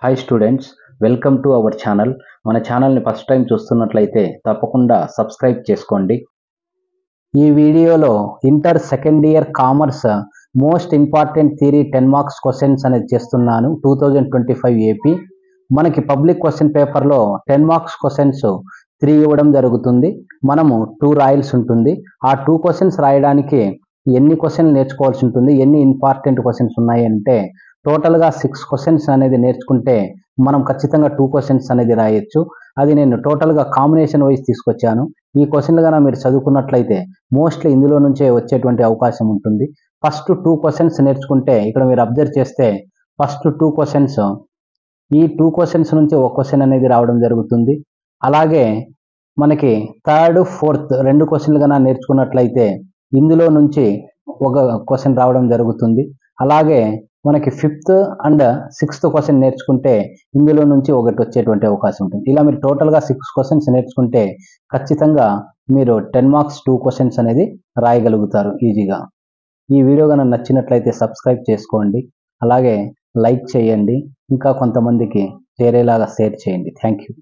Hi students, welcome to our channel. మన ఛానల్ని first time చూస్తున్నట్లయితే తప్పకుండా సబ్స్క్రైబ్ చేసుకోండి. ఈ వీడియోలో inter second year commerce most important theory 10 marks questions అనేది చేస్తున్నాను. 2025 ఏపీ మనకి పబ్లిక్ క్వశ్చన్ పేపర్లో 10 మార్క్స్ క్వశ్చన్స్ 3 ఇవ్వడం జరుగుతుంది. మనము 2 రాయాల్సి ఉంటుంది. ఆ 2 క్వశ్చన్స్ రాయడానికి ఎన్ని క్వశ్చన్లు నేర్చుకోవాల్సి ఉంటుంది, ఎన్ని ఇంపార్టెంట్ క్వశ్చన్స్ ఉన్నాయి అంటే టోటల్గా 6 క్వశ్చన్స్ అనేది నేర్చుకుంటే మనం ఖచ్చితంగా 2 క్వశ్చన్స్ అనేది రాయొచ్చు. అది నేను టోటల్గా కాంబినేషన్ వైజ్ తీసుకొచ్చాను. ఈ క్వశ్చన్లు కన్నా మీరు చదువుకున్నట్లయితే మోస్ట్లీ ఇందులో నుంచే వచ్చేటువంటి అవకాశం ఉంటుంది. ఫస్ట్ 2 క్వశ్చన్స్ నేర్చుకుంటే ఇక్కడ మీరు అబ్జర్వ్ చేస్తే ఫస్ట్ 2 క్వశ్చన్స్, ఈ 2 క్వశ్చన్స్ నుంచి ఒక క్వశ్చన్ అనేది రావడం జరుగుతుంది. అలాగే మనకి థర్డ్ ఫోర్త్ 2 క్వశ్చన్లు కన్నా నేర్చుకున్నట్లయితే ఇందులో నుంచి ఒక క్వశ్చన్ రావడం జరుగుతుంది. అలాగే మనకి 5th అండ్ 6th క్వశ్చన్ నేర్చుకుంటే ఇందులో నుంచి ఒకటి వచ్చేటువంటి అవకాశం ఉంటుంది. ఇలా మీరు టోటల్గా 6 క్వశ్చన్స్ నేర్చుకుంటే ఖచ్చితంగా మీరు 10 మార్క్స్ 2 క్వశ్చన్స్ అనేది రాయగలుగుతారు ఈజీగా. ఈ వీడియో కనుక నచ్చినట్లయితే సబ్స్క్రైబ్ చేసుకోండి, అలాగే లైక్ చేయండి, ఇంకా కొంతమందికి చేరేలాగా షేర్ చేయండి. Thank you.